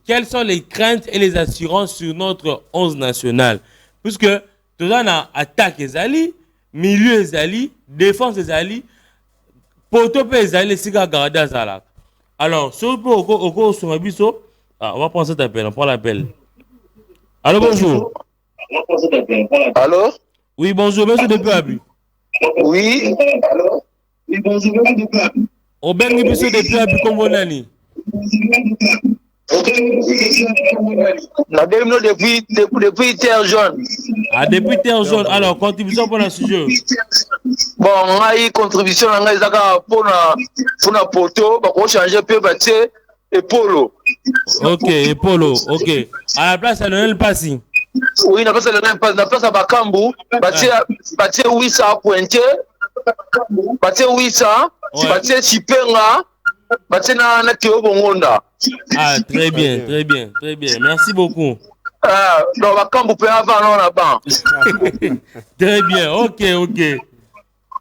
Quelles sont les craintes et les assurances sur notre 11 national? Puisque tout le monde attaque les alliés, milieu les alliés, défense les alliés, poteau les alliés, c'est qu'à garder à. Alors, sur le on va prendre cet appel, on prend l'appel. Allô, bonjour. Allô? Oui, bonjour, monsieur depuis Abi. Oui. Allô? Oui, bonjour, monsieur depuis Abi. On bengi monsieur depuis Abi comme on a ni. Depuis Terre Jaune. Ah, depuis Terre Jaune. Alors, contribution pour le sujet. Bon, on a eu contribution pour la poteau, pour changer peu bâtir et polo. Ok, et polo, ok. À la place, elle ne pas si. Oui, la place à Bakambu, bâtir 800 pointé, bâtir 800, bâtir Sipenga, bâtir na Théo Bongonda. Ah, très bien, très bien, très bien. Merci beaucoup. Non, Bakambu peut avoir non là-bas. Très bien, ok, ok.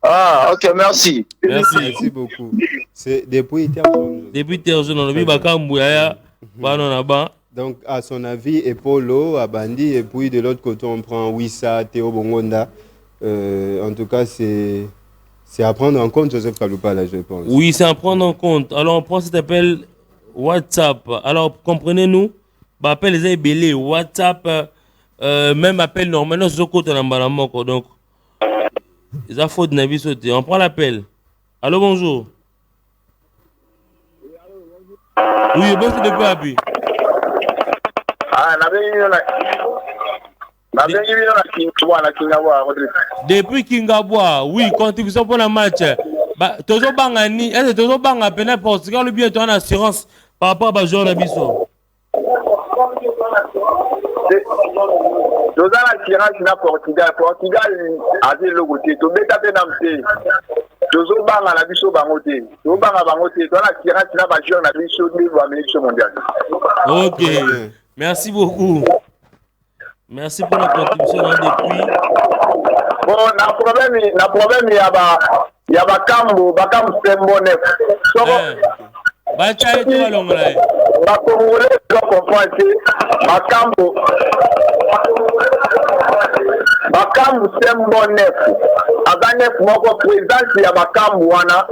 Ah, ok, merci. Merci beaucoup. C'est depuis Terre Jaune. Depuis Terre Jaune, on a vu Bakambu, là-bas. Donc, à son avis, Epolo, Abandi, et puis de l'autre côté, on prend Wissa, Théo Bongonda. En tout cas, c'est à prendre en compte, Joseph Kaloupa, là, je pense. Oui, c'est à prendre en compte. Alors, on prend cet appel WhatsApp. Alors, comprenez-nous, appel les belé WhatsApp, même appel normal, non, c'est côté de donc, ils ont faute de navi sauté. On prend l'appel. Allô, bonjour. Oui, bon, c'est depuis Abi. Depuis Kingaboa, oui, contribution pour le match. Toujours bangani, est-ce que toujours banga peine Portugal ou bien tu as une assurance par rapport à joueur Nabiso? Dans l'assurance na Portugal a dit le côté, tu mets ta pénalité. Toujours banga la biso bangote. Tu banga bangote, dans l'assurance na ba joueur Nabiso ni va mener ce mondial. Ok, merci beaucoup. Merci pour la contribution depuis. Bon, na problème il y a Bakambu Sembonef. Bachaye tu vas l'ongler. La Congolais doit comprendre que Bakambu Sembonef. Aganef moko présence il y a Bakambu wana.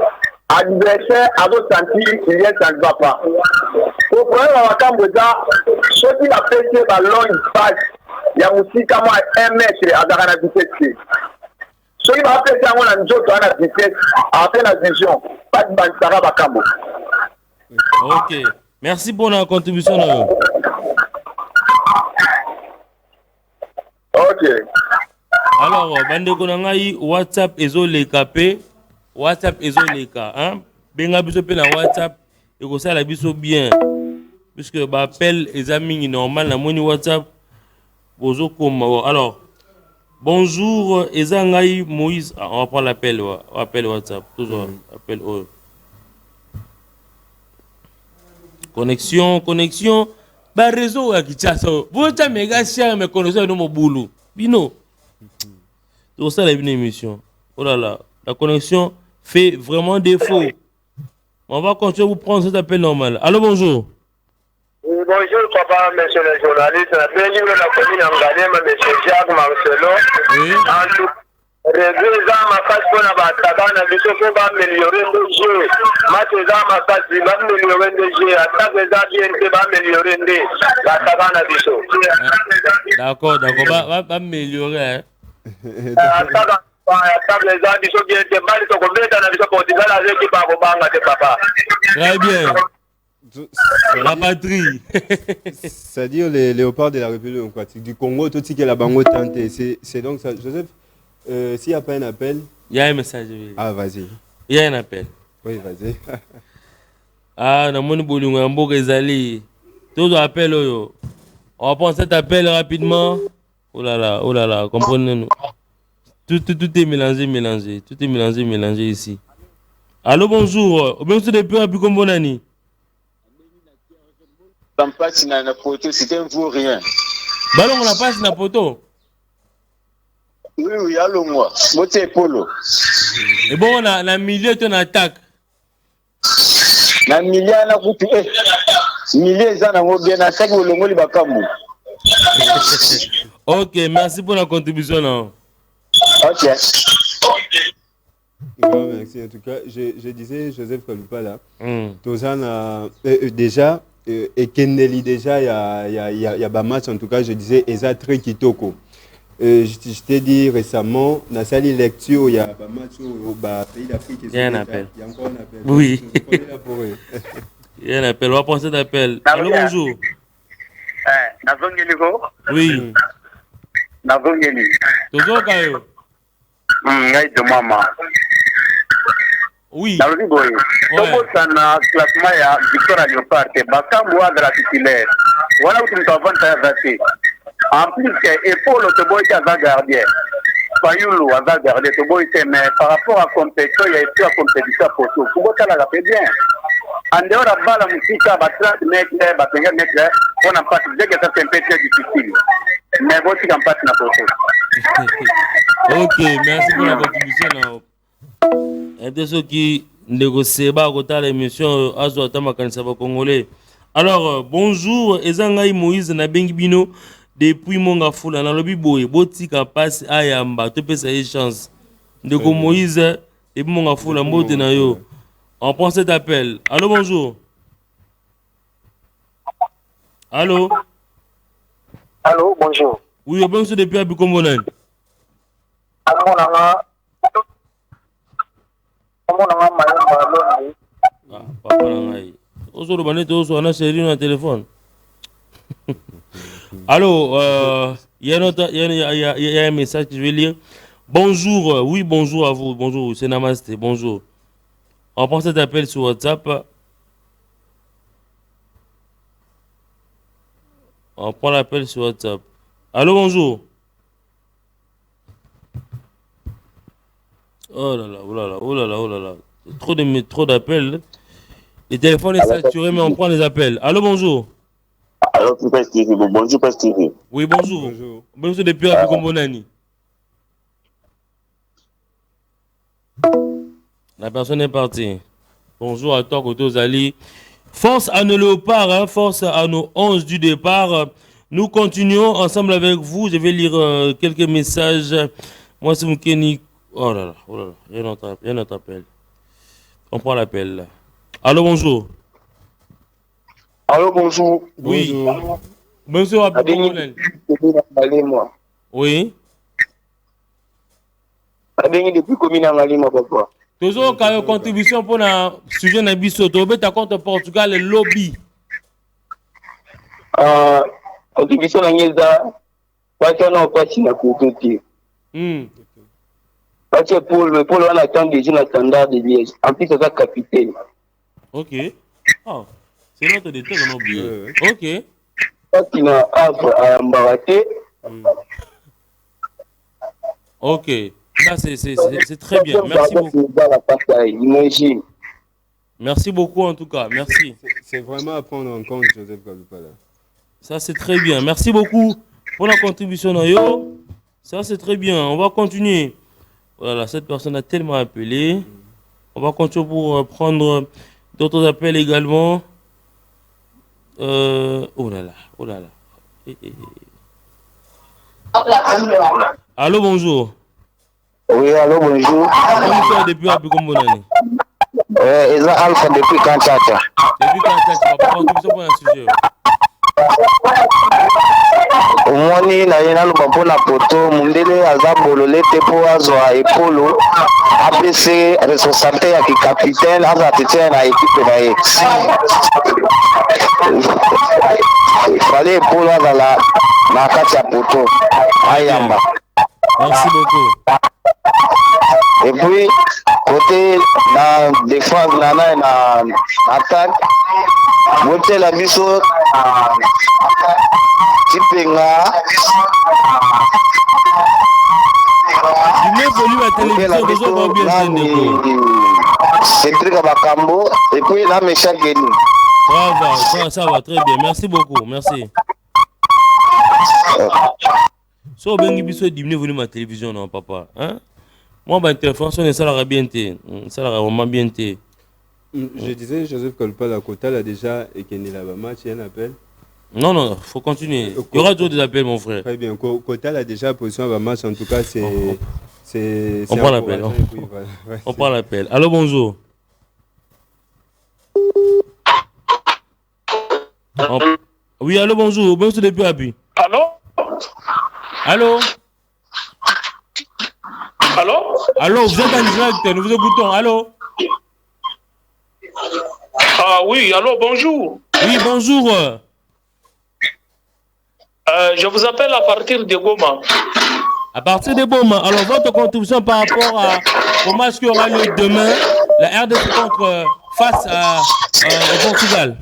Adversaire a ressenti il y a ça ne va pas. Au problème à Bakambu ce qui a pété la longue passe. Il y a aussi comme 1 mètre à la vitesse. Ce qui va péter à la vitesse, à la vision, pas de Bansara Bakambu. Ok, merci pour la contribution. Ok. Alors, bande konangai WhatsApp ezoleka pe WhatsApp ezoleka, hein? Benga biso pe na WhatsApp et ko sala biso bien. Puisque ba appel les amis normal na moni WhatsApp. Alors, bonjour, Ezangaï Moïse. On va prendre l'appel, appel WhatsApp. Toujours, appel. Connexion. Bah, réseau, vous êtes méga cher, mais connexion dans mon boulot. Bino. C'est ça la émission. Oh là là, la connexion fait vraiment défaut. On va continuer à vous prendre cet appel normal. Allô, bonjour. Bonjour papa, monsieur le journaliste. Bienvenue dans la commune Angalem, monsieur Jacques Marcelo. Oui. Résultat, ma face pour la bataille, on a vu que va améliorer le jeu. Maintenant, ma face va améliorer le jeu. Attaque les ABNT va améliorer la bataille, on a vu ça. D'accord, va améliorer. Attaque les ABNT qui étaient mal, ils sont complètement dans la vision Portugal avec qui va vous papa. Très bien. La patrie. C'est-à-dire les léopards de la République démocratique du Congo, tout ce qui est la bango tenté. C'est donc ça. Joseph, s'il n'y a pas un appel. Il y a un message. Ah, vas-y. Il y a un appel. Oui, vas-y. Ah, dans mon boulot, un beau résalé. Tout appel, on va prendre cet appel rapidement. Oh là là, comprenez-nous. Tout est mélangé. Tout est mélangé ici. Allô, bonjour. Bonjour depuis un peu comme bon année. On passe dans la photo, c'était un vous rien. Ballon, on la passe dans la photo. Oui, allô, moi. Moi, c'est Polo. Et bon, on a milieu, on attaque. La milieu, on a coupé. milieu eza nango bien na saki olongoli bakambu. Ok, merci pour la contribution. Non? Ok. Grand merci. En tout cas, je disais Joseph Kalupa là. Tozana déjà et Kennedy déjà il y a match en tout cas je disais Eza très kitoko. Je t'ai dit récemment dans sa lecture il y a un match au pays d'Afrique. Il y a un appel. Il y a encore un appel. Oui. Il y a un appel. On va prendre cet appel. Allô, bonjour. Oui. Toujours Kayo. Oui. tobosana classement ya Victoria Leopard bakambu adra titulaire wana utu avanta ya te en plus que Epolo toboyi aza gardien Fayulu aza gardien toboyi te mais par rapport à compétition il y a eu à compétition pour tout kubotala la fait bien en dehors de bala musika ba 30 mètres ba 50 mètres on a pas dit que ça c'est un peu très difficile mais bon si campagne na photo. Ok, merci pour la contribution. Et de ceux qui négocient à côté l'émission Azota Makanisa Congolais. Alors, bonjour, Ezangai Moïse Nabengibino depuis Mongafula, dans le Biboé, Botika passe à Yamba, tu peux essayer chance. Ndeko Moïse et Mongafula, Motenayo. On prend cet appel. Allô, bonjour. Allô. Allô, bonjour. Oui, bonjour depuis Abikombonan. Ah, papa nangai. Ozo banete ozo ana série na téléphone. Allô, il y a un message que je vais lire. Bonjour, oui, bonjour à vous. Bonjour, c'est Namasté, bonjour. On prend cet appel sur WhatsApp. On prend l'appel sur WhatsApp. Allô, bonjour. Oh là là, oh là là, oh là là, oh là là. Trop d'appels. Le téléphone est saturé, mais on prend les appels. Allô, bonjour. Allô, Presse TV. Bonjour, Presse TV. Oui, bonjour. Bonjour. Bonjour depuis Abikombonan. La personne est partie. Bonjour à toi, côté Ozali. Force à nos léopards, hein, force à nos 11 du départ. Nous continuons ensemble avec vous. Je vais lire quelques messages. Moi, c'est Moukeni. Oh là là, il y a notre appel. On prend l'appel. Allô, bonjour. Allô, bonjour. Oui. Bonjour à Abikombonan. Oui. Depuis commune en Malima, papa. Toujours quand contribution pour le sujet de Bisso, tu as contre Portugal le lobby. Contribution en Yéza, pas qu'on a pas si la côté. Parce que pour on attend déjà le standard de Liège. En plus, c'est ça capitaine. Ok. Oh, c'est notre détail qu'on a oublié. Ok. Parce qu'il a à Mbaraté. Ok. Ça, c'est très bien. Merci beaucoup. Merci beaucoup en tout cas. Merci. C'est vraiment à prendre en compte, Joseph Kalupala. Ça, c'est très bien. Merci beaucoup pour la contribution. Yo. Ça, c'est très bien. On va continuer. Voilà, cette personne a tellement appelé. On va continuer pour prendre d'autres appels également. Oh là là. Oh là là. Allô, bonjour. Oui, allô, bonjour. Bonjour depuis Abikombonan. Eza Alpha depuis Kanchata. Depuis Kanchata, on va contribution pour un sujet. Omoni na yena luba mpona poto mundele aza bolole te po azwa Epolo APC responsabilité ya capitaine aza tete na équipe na ye. Fallait Epolo azala na kati ya poto ayamba. Merci beaucoup. Et puis côté na défense na attaque bote la biso Tipenga Cédric Bakambo et puis là Mécha Guéni. Ça va très bien, merci beaucoup, merci. So bengi biso diminuer venu ma télévision non papa, hein? Moi ma intervention ça la bien té, ça la vraiment bien té. Je disais, Joseph Kolpa, la Kota a déjà équené la match, il y a un appel. Non, non, il faut continuer. Il y aura toujours des appels, mon frère. Très bien. Kota a déjà position à match, en tout cas, c'est. On prend l'appel. On prend l'appel. Allô, bonjour. Oui, allô, bonjour. Bonjour depuis Abi. Allô? Allô? Allô? Allô, vous êtes en direct, nous vous écoutons. Allô? Ah oui, allô, bonjour. Oui, bonjour. Je vous appelle à partir de Goma. À partir de Goma. Alors, votre contribution par rapport au match qui aura lieu demain, la RDC face au Portugal.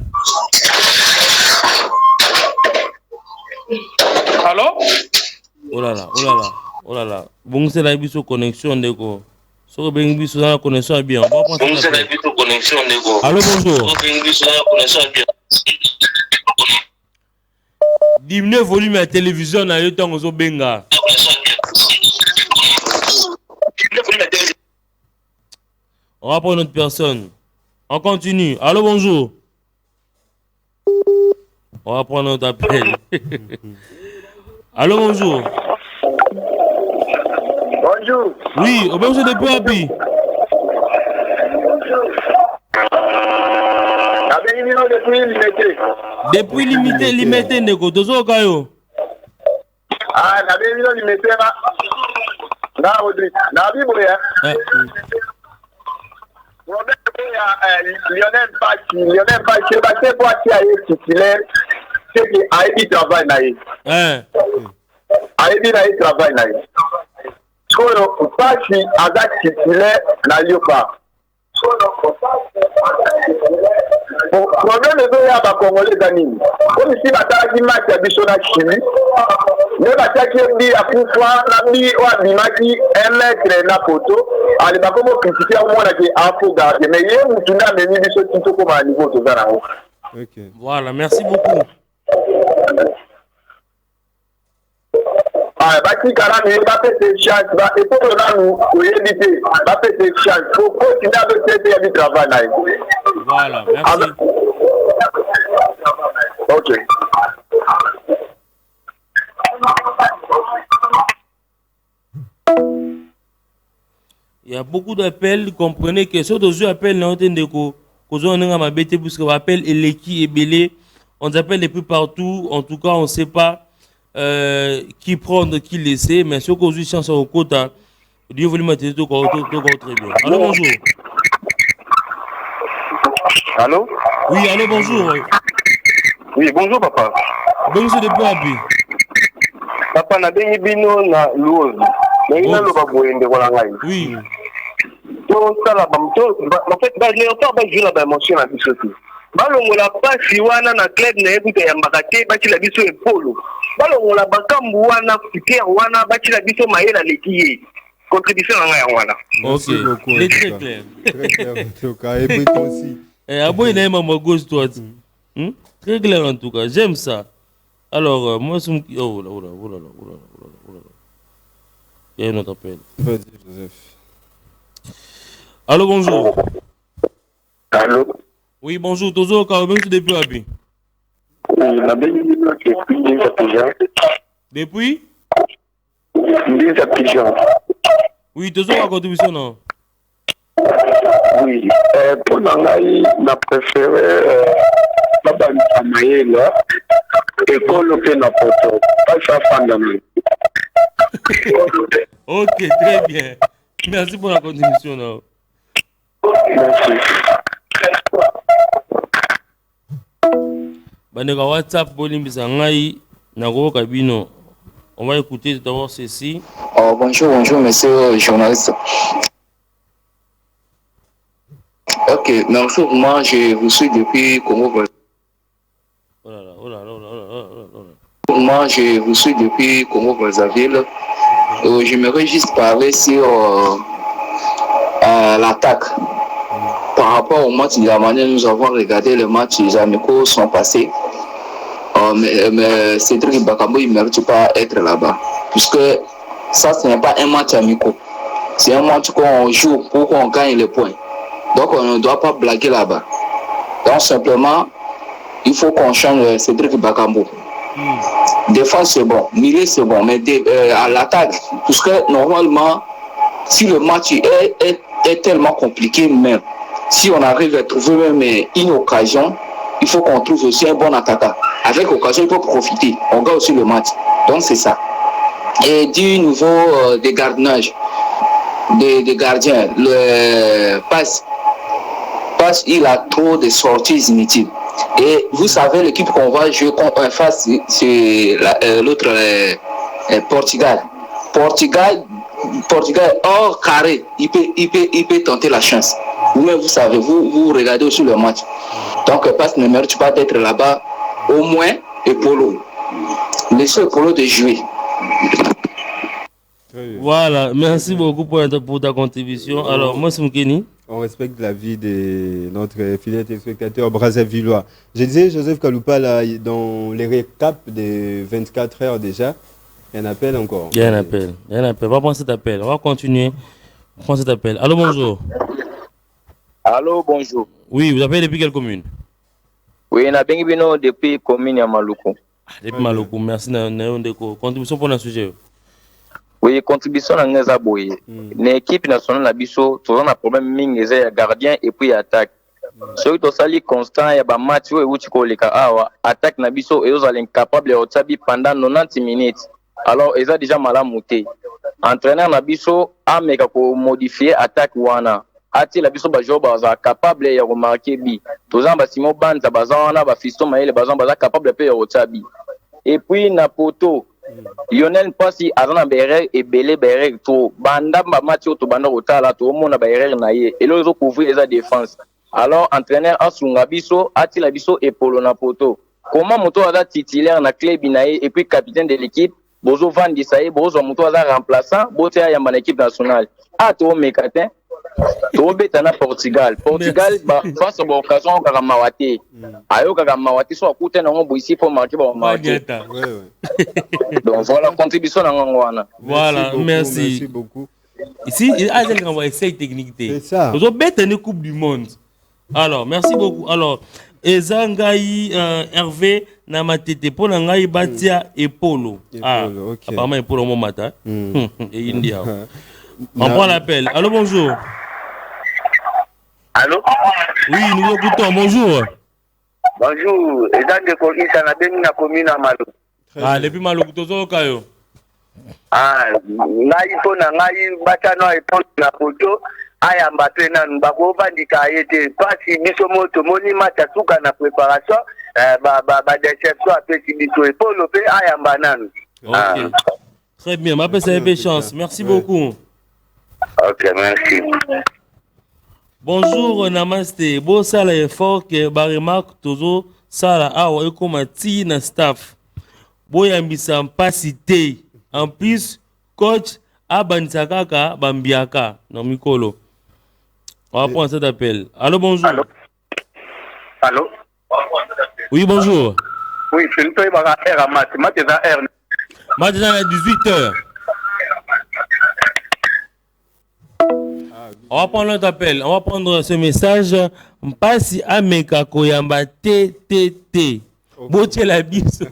Allô? Oh là là, oh là là, oh là là. Bon, c'est la connexion de go. So, ben, biso la connexion est bien. On va prendre bon, c'est la connexion de go. Allô, bonjour. Diminuez le volume de la télévision à l'état où benga. On va prendre une autre personne. On continue. Allô, bonjour. On va prendre notre appel. Allô, bonjour. Bonjour. Oui, au bonjour depuis Abi. Depuis limité, Neko, Tozo Kayo. Ah, la bénino limité, là. Là, Rodrigue. Là, Biboya. Lionel Bachi, c'est quoi qui a été titulaire? C'est qui a été travail naïf. A été naïf travail naïf. Quand Bachi a été titulaire, n'a eu pas. Problème de ya ba Congolais zanini. Comme si batala ki match ya biso na Chili. Ne bataki ndi akufa na mi wa bimaki 1 mètre na poto. Ali ba komo critiquer au mona ki afo garder mais ye mutunda meni biso tito ko ma niveau to zana. OK. Voilà, merci beaucoup. Ah, bati karami ba pete chance ba et pour là nous éviter ba pete chance pour continuer avec cette du travail là. Voilà, merci. OK. Il y a beaucoup d'appels, comprenez que ceux d'autres appels n'ont pas de quoi. On a ma bête puisque on appelle Eleki et Belé. On appelle depuis partout. En tout cas, on ne sait pas qui prendre, qui laisser. Mais ceux qui ont eu chance au quota, Dieu voulait mettre tout très bien. Allô, bonjour. Allô? Oui, allô, bonjour. Oui, bonjour papa. Bonjour depuis Abi. Papa na bengi bino na luozi. Mais il a le baboué de Walangai. Oui. Tout ça là, en fait, les auteurs jouent la émotion à bisoti. Balongola pasi wana na club na écoute ya mbakate bati la biso epolo. Balongola bakambu wana fiker wana bati la biso mayela lekiye. Contribution na ya wana. OK. C'est très clair. Très clair en tout cas. Et puis aussi. Abo il aime ma gauche droite. Très clair en tout cas. J'aime ça. Alors moi je oh là. Il y a un autre appel. Vas-y, Joseph. Allô, bonjour. Allô? Oui, bonjour. Tozo Kaobeng depuis Abi. Oui, la bengi bino Depuis Ndeza Pigeon. Oui, Tozo a contribution non? Oui, pour Nangaï, n'a préféré Baba Mayela et Kolope na poto. Pas ça fandamé. OK, très bien. Merci pour la contribution. Non? Merci. Bandeka WhatsApp bolimbisa ngai na kabino. On va écouter d'abord ceci. Oh, bonjour, monsieur le journaliste. Ok, merci. Moi, je vous suis depuis Congo. Oh là là. Moi, je vous suis depuis Congo-Brazzaville. J'aimerais juste parler sur l'attaque. Par rapport au match de la manière nous avons regardé le match, les amicaux sont passés. Mais Cédric Bakambu, il ne mérite pas être là-bas. Puisque ça, ce n'est pas un match amical. C'est un match qu'on joue pour qu'on gagne les points. Donc on ne doit pas blaguer là-bas. Donc simplement, il faut qu'on change Cédric Bakambu. Défense c'est bon, milieu c'est bon, mais à l'attaque, puisque normalement, si le match est tellement compliqué, même si on arrive à trouver même une occasion, il faut qu'on trouve aussi un bon attaquant. Avec occasion, il faut profiter. On gagne aussi le match. Donc c'est ça. Et du niveau des gardiennages, des gardiens, le passe, il a trop de sorties inutiles. Et vous savez, l'équipe qu'on va jouer face, c'est l'autre Portugal. Portugal hors carré, il peut tenter la chance. Vous-même, vous savez, vous regardez aussi le match. Donc, passe ne mérite pas d'être là-bas. Au moins, Epolo. Laissez Epolo de jouer. Voilà, merci beaucoup pour ta contribution. Alors, moi, c'est Moukeni. On respecte la vie de notre fidèle téléspectateur brazzavillois. Je disais, Joseph Kaloupa, là, dans les récaps des 24 heures déjà, il y a un appel encore. Il y a un appel. On va prendre cet appel. On va continuer. On prend cet appel. Allô, bonjour. Allô, bonjour. Oui, vous appelez depuis quelle commune? Oui, on a bien depuis la commune de Maluku. Depuis Maluku, merci. Contribution pour le sujet. Oui, contribution à Ngezaboye. L'équipe nationale de Bisso, tout un problème mingi gardien et puis attaque. Celui qui est constant, il y a un match où tu connais attaque na Bisso et ils sont incapables de faire pendant 90 minutes. Alors, ils ont déjà mal monté. Entraîneur na Bisso a modifié attaque wana. Ati la Bisso bajo baza capable de remarquer bi. Tous en basimo banza bazana ba fiston maïle bazan baza capable de faire otabi. Et puis na poto Lionel Passi azana berre et belé berre to banda ba match to banda otala to mona berre na ye et les autres couvrir les défense. Alors entraîneur asunga biso ati la biso et polo na poto. Comment moto aza titulaire na club inaye et puis capitaine de l'équipe bozo van disaye bozo moto aza remplaçant bote ya yamba na équipe nationale. A to mekatin to betana Portugal face à l'occasion ka mawate ayo ka mawate so akute na ngo ici pour marquer ba mawate. Donc voilà contribution na ngwana. Voilà, merci beaucoup. Ici il a un grand essai technique. C'est ça. Bozo betana Coupe du monde. Alors, merci beaucoup. Alors, Ezangai Hervé Namatete pour Nangai Batia Epolo. Ah, okay. Apparemment Epolo mon matin. Et India. On prend l'appel. Allô, bonjour. Allô? Oui, nous écoutons. Bonjour. Bonjour. Ezan de Kolisa na beni na commune à Malo. Ah, depuis Malo Kutozo Kayo. Ah, ngai pona ngai batano Epolo na poto. Aya mbape na mbako bandika yete pasi biso moto moni mata suka na préparation ba déception apesi biso Epolo pe aya mbananu. OK. Très bien, m'appelle ça une chance. Merci beaucoup. OK, merci. Bonjour Namaste. Bo sala effort que ba remarque tozo sala awa ekoma ti na staff. Bo yambisa mpasité. En plus coach abanisakaka bambiaka na mikolo. On va prendre cet appel. Allô, bonjour. Allô. Allô. Oui, bonjour. Oui, c'est une feuille par R à maths. Maths est à R. Maths est à 18h. On va prendre notre appel. On va prendre ce message. Mpasi ameka koyamba TTT. Botier la bise.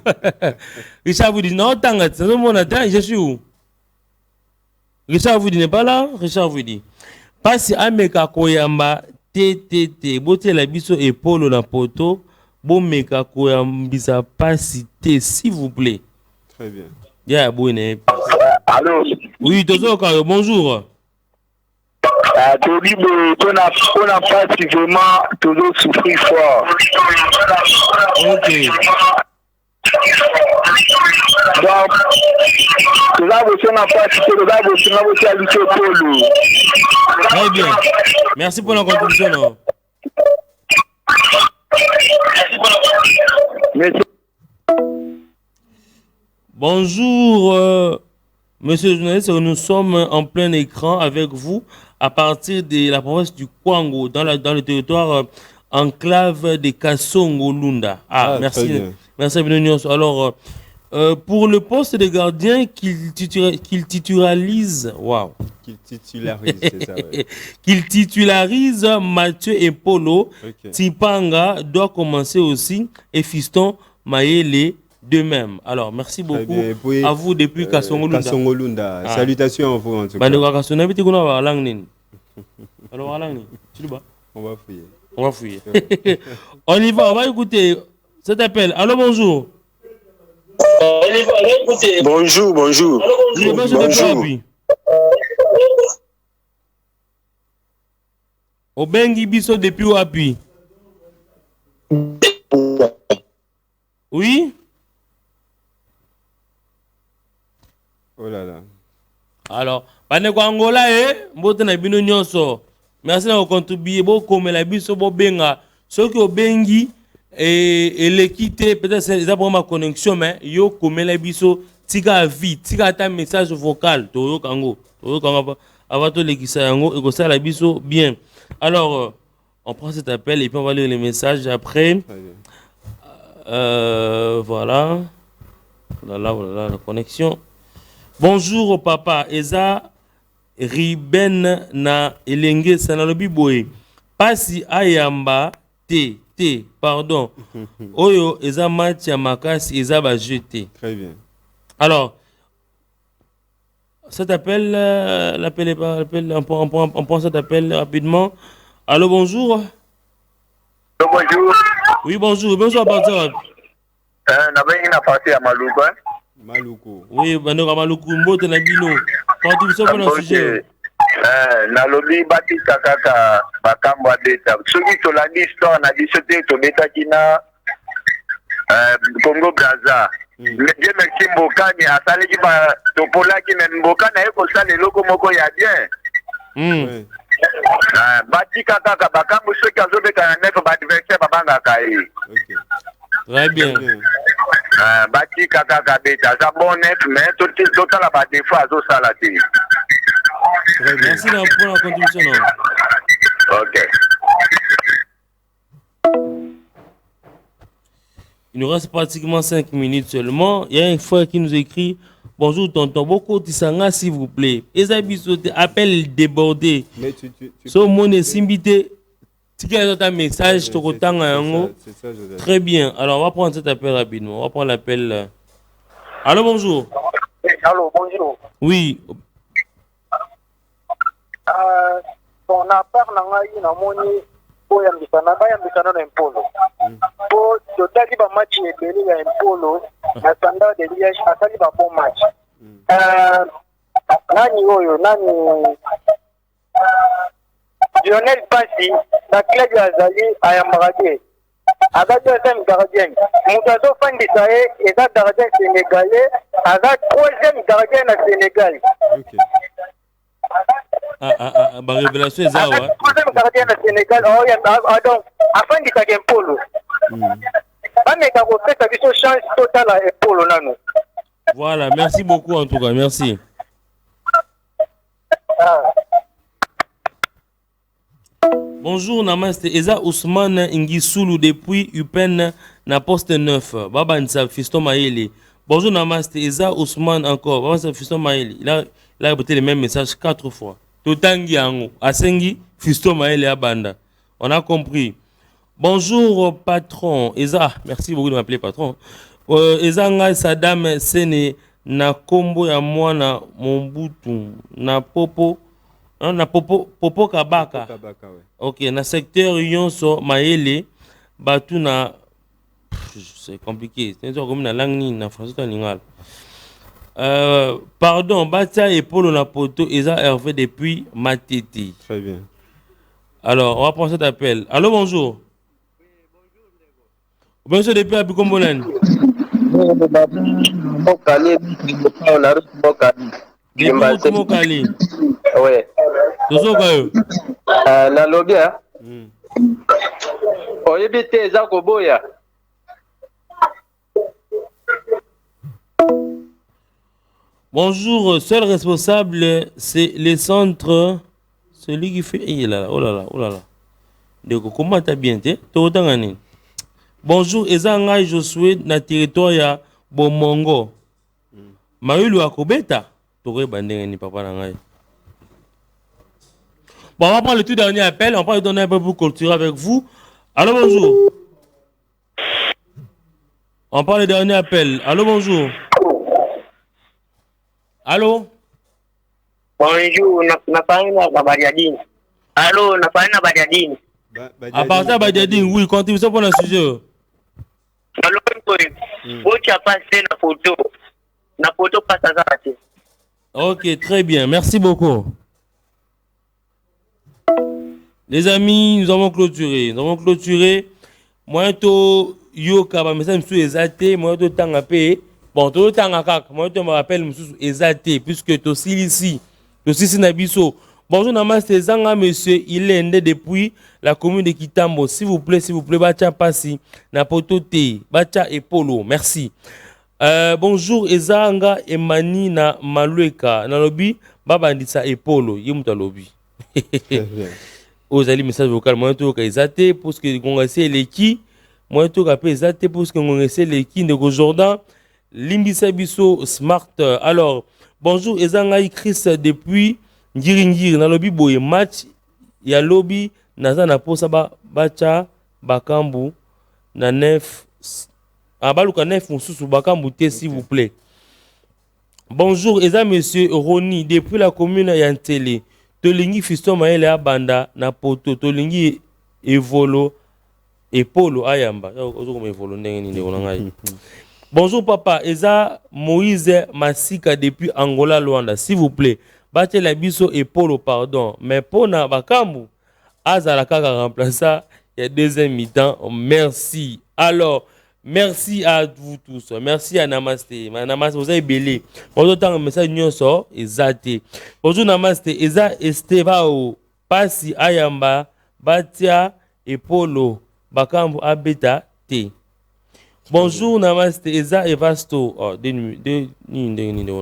Richard vous dit non, tanga, c'est mon attend, je suis où? Richard vous dit n'est pas là? Richard vous dit. Pasi ameka koyamba TTT bote la biso epolo na poto bo meka koyambisa pasi T s'il vous plaît. Très bien. Ya bonne. Allô. Oui, tozo ka bonjour. Todi on a pas vraiment toujours souffrir fort. OK. Donc, tout là vous on a pas tout là vous on a lutter Polo. Très bien. Merci pour la contribution. Non? Bonjour, monsieur le journaliste. Nous sommes en plein écran avec vous à partir de la province du Kwango, dans le territoire enclave de Kasongo Lunda. Ah merci. Merci, Benignos. Alors, pour le poste de gardien qu'il titularise, waouh, Qu'il titularise, c'est ça, ouais. qu'il titularise Mathieu Epolo, Ok. Tipanga doit commencer aussi et Fiston Mayele de même. Alors, merci Très beaucoup bien. Et puis, à vous depuis Kasongolunda. Kasongolunda. Ah. Salutations à vous en tout cas. Bandeko Kasona biti kuna wa lang nini? Alors wa lang nini? Tu le bas? On va fouiller. On va fouiller. On y va, on va écouter cet appel. Allô, bonjour. Bonjour, bonjour. Oui, bonjour. Bonjour. Obengi biso depuis wapi? Oui? Oh là là. Alors, bandeko Angola mbote na bino nyonso. Merci na contribuer bokomela biso bobenga soki obengi l'équité peut-être c'est pour ma connexion mais yo komela biso tika vie tika ta message vocal to yo kango avant to lekisa yango et ko sala biso bien. Alors on prend cet appel et puis on va lire les messages après. Voilà. Voilà la connexion. Bonjour papa Eza Riben na elenge sanalobi boye pasi ayamba te pardon oyo eza match ya makasi eza ba jeté. Très bien. Alors cet appel on prend cet appel rapidement. Allô, bonjour. Bonjour. Oui, bonjour. Bonjour, Bartol. Na parti à Maluku. Maluku. Oui, bandeko Maluku mbote na bino. Contribution pour le sujet. Na lobi batisa kaka bakambo abeta. Soki tolandi histoire na biso te tobetaki na Congo Brazza. Dieu merci Mbokani asaleki ba topolaki mais Mbokani aye kosala eloko moko ya bien. Batika kaka bakambo soki azobeta na nefe baadversaire babangaka ye. Très bien. Batika kaka beta aza bon net mais totala badefo azosala te. Merci pour la contribution. Non. Ok. Il nous reste pratiquement 5 minutes seulement. Il y a un frère qui nous écrit: bonjour tonton, Boko Tisanga s'il vous plaît. Ezabisote appel débordé. Mais so mon esimbité. Si quelqu'un a un message, tu retends un Très bien. Alors on va prendre cet appel rapidement. On va prendre l'appel. Allô, bonjour. Allô, bonjour. Oui. Ton appart n'a pas moni pour yambisana na impolo. Pour totali ba match ebele ya impolo na standard de Liège asali ba bon match. Nani Lionel Passi na club ya Zali ayambarage. Avec deuxième gardien. Moutazo Fandisa est un gardien sénégalais. Avec troisième gardien na Sénégal. Ok. Bah révélation est ça, ouais. Troisième gardien na Sénégal. Donc, afin de faire un polo. Mais quand vous faites une chance totale à polo nano. Voilà, merci beaucoup en tout cas, merci. Bonjour, namaste. Eza Ousmane Ngisulu depuis Upen na poste 9. Baba Nsa Fiston Maele. Bonjour, namaste. Eza Ousmane encore. Baba Nsa Fiston Maele. Il a répété le même message 4 fois. Totangi Ango. Asengi Fiston Maele Abanda. On a compris. Bonjour, patron. Eza, merci beaucoup de m'appeler patron. Eza Ngai Sadam Sene na kombo ya mwana Mombutu na popo. Na popo kabaka. Ok, na secteur Yonso Maele batu na c'est compliqué. C'est comme na langue ni na français to lingal. Pardon, Batia et Polo na poto Eza Hervé depuis Matete. Très bien. Alors, on va prendre cet appel. Allô, bonjour. Bonjour depuis Abikombolen. Mokali, on Depuis Mokali. Ouais. Na lobi hein. Oyebi te eza koboya. Bonjour, seul responsable, c'est le centre. Celui qui fait. Oh là là. Donc, comment t'as bien été? Bonjour, Eza Ngai Josué, na territoire ya Bomongo. Mayulu akobeta. Touré bandé ni papa nangai. Bon, on va prendre le tout dernier appel. On va donner un peu pour culture avec vous. Allô, bonjour. On prend le dernier appel. Allô, bonjour. Allô. Bonjour, nafaina Badiadine. Allô, nafaina Badiadine. À partir de Badiadine, oui, contribution pour le sujet. Allô, tu as passé la photo. La photo passe à ça. Ok, très bien. Merci beaucoup. Les amis, nous avons clôturé. Moi, to yoka, mais ça me suis exalté. Moi, to tangapé. Bon, to tangakak. Moi, to me rappelle, me suis exalté. Puisque to ici. To si nabiso. Bonjour, namaste. Zanga, monsieur. Il est né depuis la commune de Kitambo. S'il vous plaît, Bacha Passi. Napoto Te. Bacha et Polo. Merci. Bonjour, Ezanga Emani na Malueka. Na lobby, Babandisa et Polo. Yemuta lobby. Aux alliés message vocal, moi tout cas exaté pour ce que on essaie les qui, moi tout cas exaté pour ce que on essaie les qui de Jordan, Limbisa Bisso Smart. Alors, bonjour, Ezanga Chris depuis Ngiringiri na lobby boye match ya lobby naza na posa bacha bakambu na nef abaluka nef mususu bakambu te s'il vous plaît. Bonjour, Eza monsieur Roni depuis la commune Yantele. Tolingi fiston maele abanda na poto tolingi evolo epolo ayamba ozoko evolo ndenge nini onangai. Bonjour papa, Eza Moïse Masika depuis Angola Luanda, s'il vous plaît. Bate la biso epolo pardon, mais pona bakambu azala kaka remplaça il y a deuxième mi-temps. Merci. Alors, merci à vous tous. Merci à Namaste. Namaste, vous avez belé. Bonjour, tant message nyonso ezate. Bonjour Namaste. Eza Estevao Pasi Ayamba Batia Epolo Bakambu Abeta T. Bonjour Namaste. Eza Evasto. Oh, deux numéros.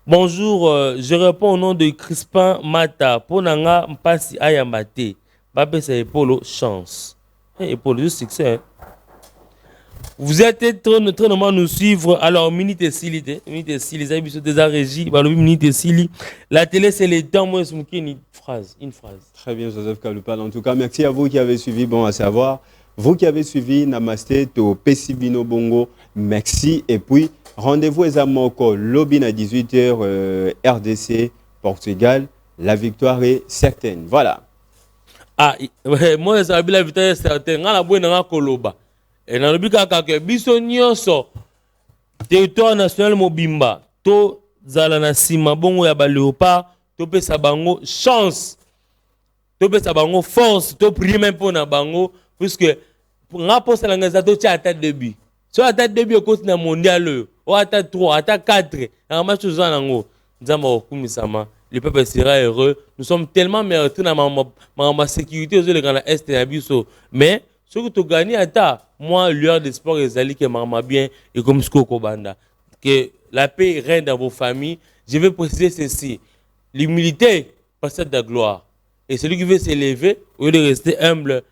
Bonjour, je réponds au nom de Crispin Mata. Ponanga Mpasi Ayamba T. Babé c'est Epolo chance. Epolo juste succès. Vous êtes très nombreux nous suivre. Alors, minute et sili, les amis sont déjà régis. Minute et sili. La télé, c'est les temps. Moi, c'est une phrase. Très bien, Joseph Kalupal. En tout cas, merci à vous qui avez suivi. Bon, à savoir, vous qui avez suivi Namasté, to Pesibino Bongo, merci. Et puis, rendez-vous à Moko, lobby à 18h, RDC, Portugal. La victoire est certaine. Voilà. Ah, moi, ça la victoire est certaine. On a besoin de Koloba. Et dans le but que biso nyonso territoire national mobimba to zala na sima bongo ya ba léopard to pesa bango chance to pesa bango force to prier même pour na bango puisque nga posa la ngaza to tia attaque début so attaque début au côté na mondial o attaque 3 attaque 4 na match za nango nzamba okumisama le peuple sera heureux. Nous sommes tellement mérités dans ma sécurité aux dans la est et biso mais ce que tu gagnes à ta, moi, l'heure des sports est que maman bien et comme ce Kobanda. Que la paix règne dans vos familles. Je vais préciser ceci. L'humilité possède la gloire. Et celui qui veut s'élever, au lieu de rester humble,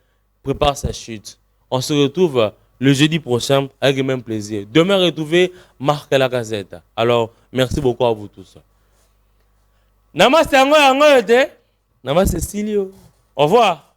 prépare sa chute. On se retrouve le jeudi prochain avec le même plaisir. Demain, retrouver Marc Lacazette. Alors, merci beaucoup à vous tous. Namaste, Namaste, Silio. Au revoir.